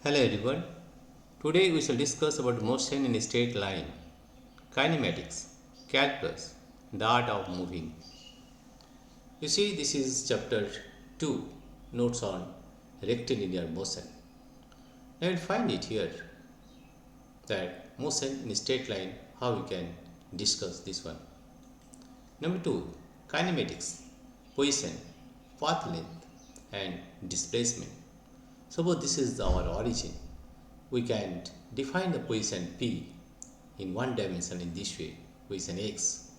Hello everyone. Today we shall discuss about motion in a straight line, kinematics, calculus, the art of moving. You see, this is chapter 2, notes on rectilinear motion. Now you'll find it here that motion in a straight line, how we can discuss this one. Number 2, kinematics, position, path length and displacement. Suppose this is our origin. We can define the position P in one dimension in this way, position X.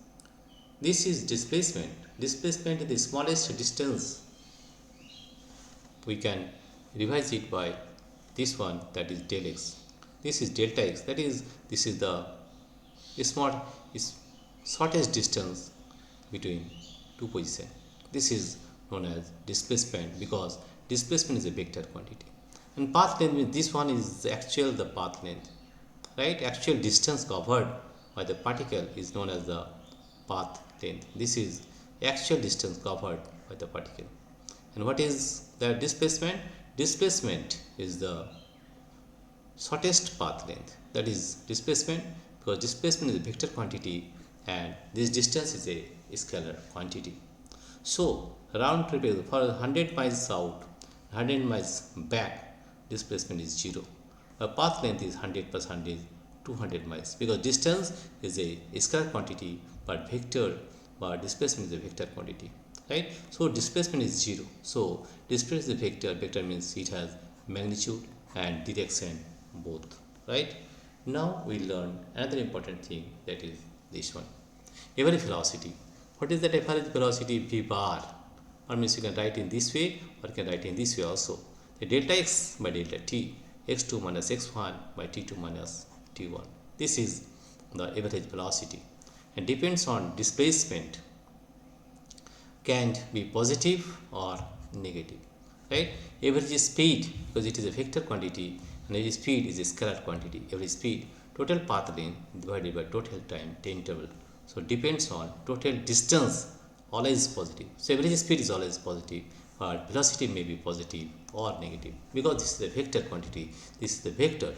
This is displacement. Displacement is the smallest distance. We can revise it by this one, that is del x. This is delta x, that is this is the small is shortest distance between two positions. This is known as displacement because displacement is a vector quantity. And path length means this one is the path length, right? Actual distance covered by the particle is known as the path length. This is actual distance covered by the particle. And what is the displacement? Displacement is the shortest path length, that is displacement, because displacement is a vector quantity and this distance is a scalar quantity. So round trip is for 100 miles out, 100 miles back, displacement is 0. A path length is 100 plus 100 is 200 miles, because distance is a scalar quantity but displacement is a vector quantity, right? So displacement is 0. So displacement is a vector means it has magnitude and direction both, right? Now we learn another important thing, that is this one, average velocity. What is that average velocity? V bar, or means you can write in this way or you can write in this way also. The delta x by delta t, x2 minus x1 by t2 minus t1. This is the average velocity and depends on displacement, can be positive or negative, right? Average speed, because it is a vector quantity and average speed is a scalar quantity. Average speed, total path length divided by total time interval. So depends on total distance, always positive. So average speed is always positive, but velocity may be positive or negative because this is a vector quantity. This is the vector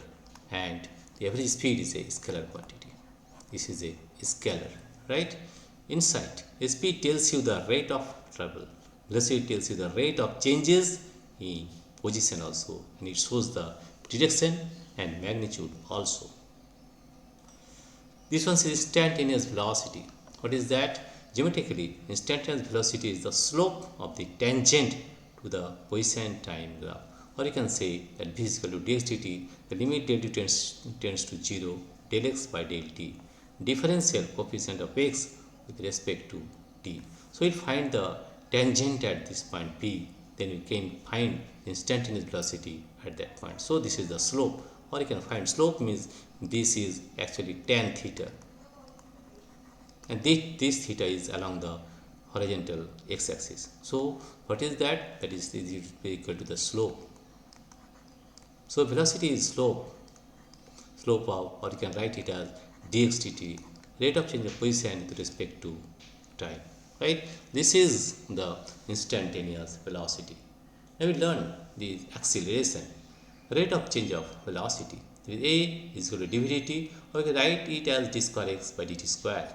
and the average speed is a scalar quantity. This is a scalar, right? Insight. Speed tells you the rate of travel. Velocity tells you the rate of changes in position also, and it shows the direction and magnitude also. This one is instantaneous velocity. What is that? Geometrically, instantaneous velocity is the slope of the tangent to the position time graph. Or you can say that v is equal to dx dt, the limit del t tends to 0, del x by del t, differential coefficient of x with respect to t. So we find the tangent at this point p, then we can find instantaneous velocity at that point. So this is the slope, or you can find slope means this is actually tan theta, and this theta is along the horizontal x-axis. So what is that? That is equal to the slope. So velocity is slope of, or you can write it as dx dt, rate of change of position with respect to time, right? This is the instantaneous velocity. Now we learn the acceleration, rate of change of velocity. A is equal to dv dt, or you can write it as d square x by dt square.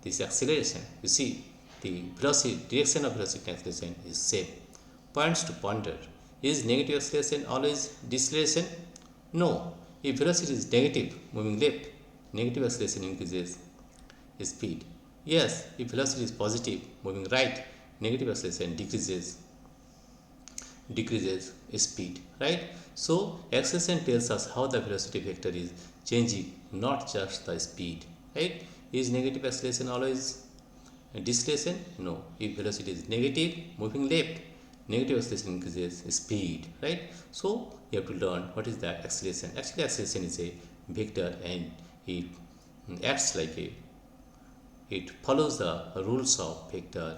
This acceleration, you see, the velocity, direction of velocity acceleration is same. Points to ponder. Is negative acceleration always deceleration? No. If velocity is negative, moving left, negative acceleration increases speed. Yes, if velocity is positive, moving right, negative acceleration decreases speed, right? So acceleration tells us how the velocity vector is changing, not just the speed, right? Is negative acceleration always deceleration? No. If velocity is negative, moving left, negative acceleration increases speed, right? So you have to learn what is the acceleration. Actually, acceleration is a vector and it acts like it follows the rules of vector.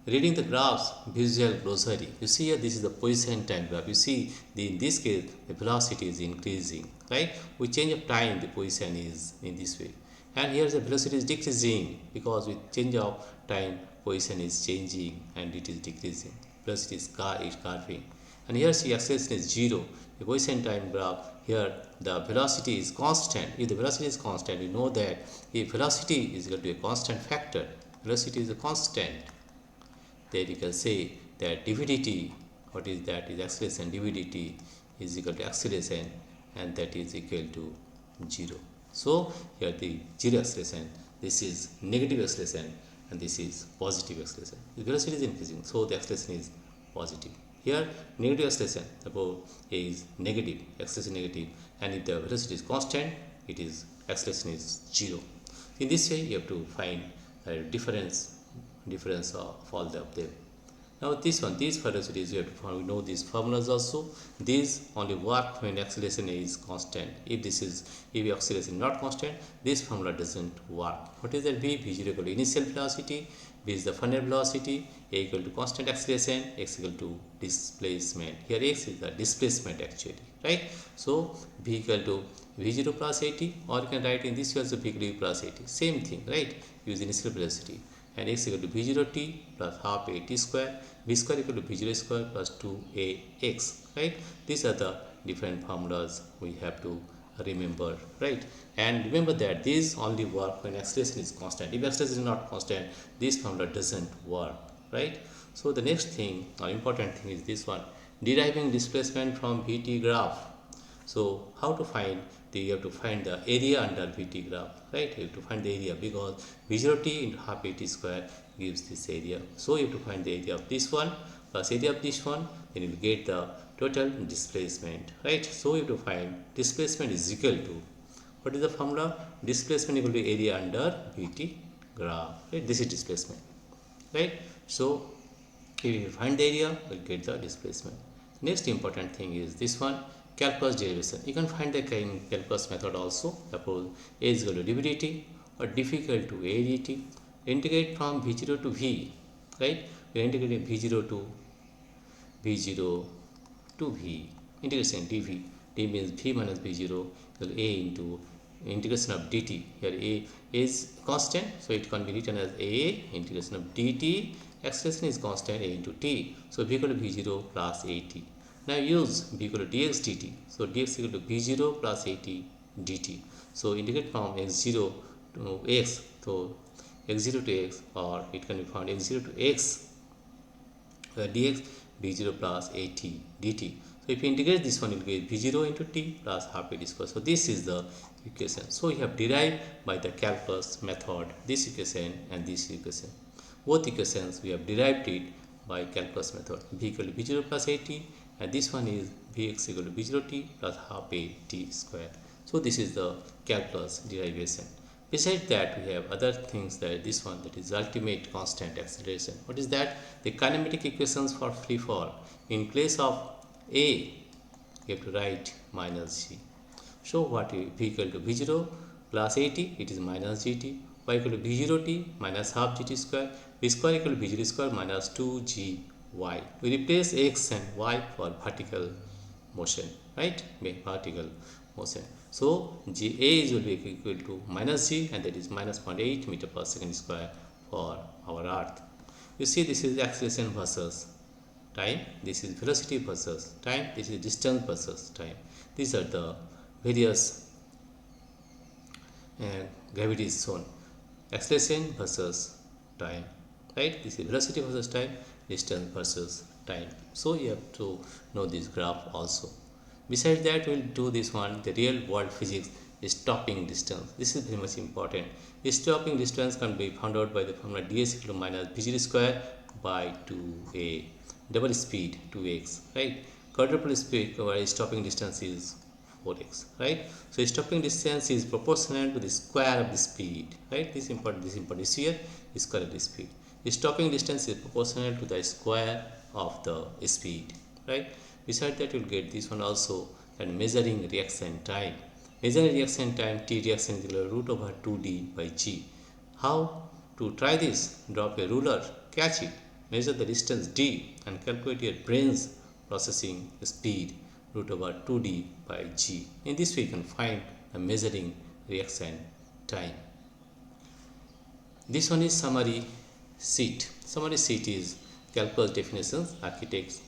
Reading the graphs, visual glossary. You see here, this is the position time graph. You see, in this case, the velocity is increasing, right? With change of time, the position is in this way. And here the velocity is decreasing because with change of time, position is changing and it is decreasing. Velocity is curving. and here see acceleration is 0. Equation time graph, here the velocity is constant. If the velocity is constant, you know that if velocity is equal to a constant factor, velocity is a constant, then you can say that dvdt, what is that, is acceleration, dvdt is equal to acceleration, and that is equal to 0. So here the 0 acceleration, this is negative acceleration, and this is positive acceleration. The velocity is increasing, so the acceleration is positive. Here negative acceleration, suppose a is negative, acceleration negative, and if the velocity is constant, it is acceleration is 0. In this way, you have to find the difference of all of them. Now this one, these velocities you have to find, we know these formulas also. These only work when acceleration is constant. If acceleration is not constant, this formula doesn't work. What is that? V is equal to initial velocity, V is the final velocity, A equal to constant acceleration, X equal to displacement. Here X is the displacement actually, right? So V equal to V0 plus 80, or you can write in this way also V equal to V plus 80. Same thing, right? Use initial velocity. And X equal to V0t plus half a t square, V square equal to V0 square plus 2ax, right? These are the different formulas we have to remember, right? And remember that these only work when acceleration is constant. If acceleration is not constant, this formula doesn't work, right? So the next thing or important thing is this one, deriving displacement from Vt graph. So how to find you have to find the area under Vt graph, right? You have to find the area because V0t into half at square gives this area. So you have to find the area of this one plus area of this one, then you will get the total displacement, right? So you have to find displacement is equal to, what is the formula? Displacement equal to area under Vt graph, right? This is displacement, right? So if you find the area, we will get the displacement. Next important thing is this one, calculus derivation. You can find the calculus method also. Suppose A is equal to dvdt or difficult to A dt. Integrate from V0 to V, right? We are integrating V0 to V. Integration dv. D means V minus V0 equal A into integration of dt. Here A is constant, so it can be written as A integration of dt. Acceleration is constant, A into t. So V equal to V0 plus AT. Now use V equal to dx dt. So dx equal to V0 plus AT dt. So integrate from x0 to x. So x0 to x, or it can be found x0 to x dx V0 plus AT dt. So if you integrate this one, it will get V0 into t plus half a square. So this is the equation. So you have derived by the calculus method this equation and this equation. Both equations we have derived it by calculus method. V equal to V0 plus AT, and this one is Vx equal to V0t plus half a t square. So this is the calculus derivation. Besides that, we have other things, that this one, that is ultimate constant acceleration. What is that? The kinematic equations for free fall. In place of A, you have to write minus g. So what is V equal to V0 plus AT, it is minus gt. Y equal to V0t minus half gt square. V square equal to V0 square minus 2gy. We replace x and y for vertical motion, right? Vertical motion. So A will be equal to minus g, and that is minus 0.8 meter per second square for our earth. You see, this is acceleration versus time, this is velocity versus time, this is distance versus time. These are the various gravity zone. Acceleration versus time, right? This is velocity versus time, distance versus time. So you have to know this graph also. Besides that, we will do this one, the real world physics, stopping distance. This is very much important. Stopping distance can be found out by the formula ds equal to minus v0 square by 2a. Double speed 2x, right? Quadruple speed, where stopping distance is 4x, right? So stopping distance is proportional to the square of the speed, right? This is important. This here is square of the speed. The stopping distance is proportional to the square of the speed, right? Besides that, you will get this one also, and measuring reaction time. Measuring reaction time, T reaction is equal to root over 2d by g. How to try this? Drop a ruler, catch it, measure the distance d, and calculate your brain's processing speed, root over 2d by g. In this way, you can find the measuring reaction time. This one is summary sheet. Summary sheet is calculus definitions, architects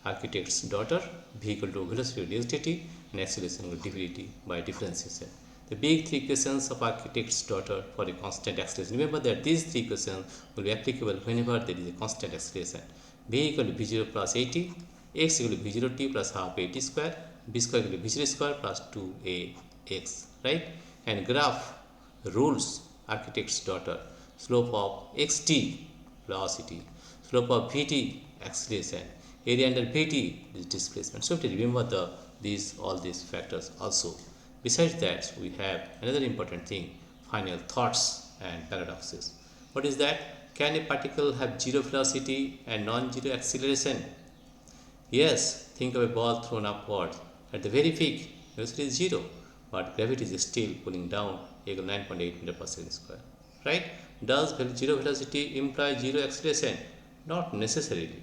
architect's daughter, v equal to velocity dx dt, and acceleration equal to dv dt by differentiation. The big three equations of architect's daughter for a constant acceleration. Remember that these three equations will be applicable whenever there is a constant acceleration. V equal to v0 plus 80, x equal to v0 t plus half a t square, b square equal to v0 square plus 2ax, right? And graph rules architect's daughter, slope of xt velocity, slope of vt acceleration, area under vt is displacement. So to remember all these factors also. Besides that, we have another important thing, final thoughts and paradoxes. What is that? Can a particle have zero velocity and non-zero acceleration? Yes, think of a ball thrown upward. At the very peak, velocity is zero, but gravity is still pulling down equal 9.8 meter per second square. Right? Does zero velocity imply zero acceleration? Not necessarily.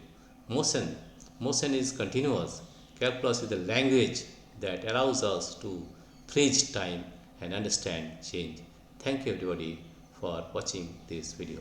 Motion is continuous. Calculus is the language that allows us to freeze time and understand change. Thank you everybody for watching this video.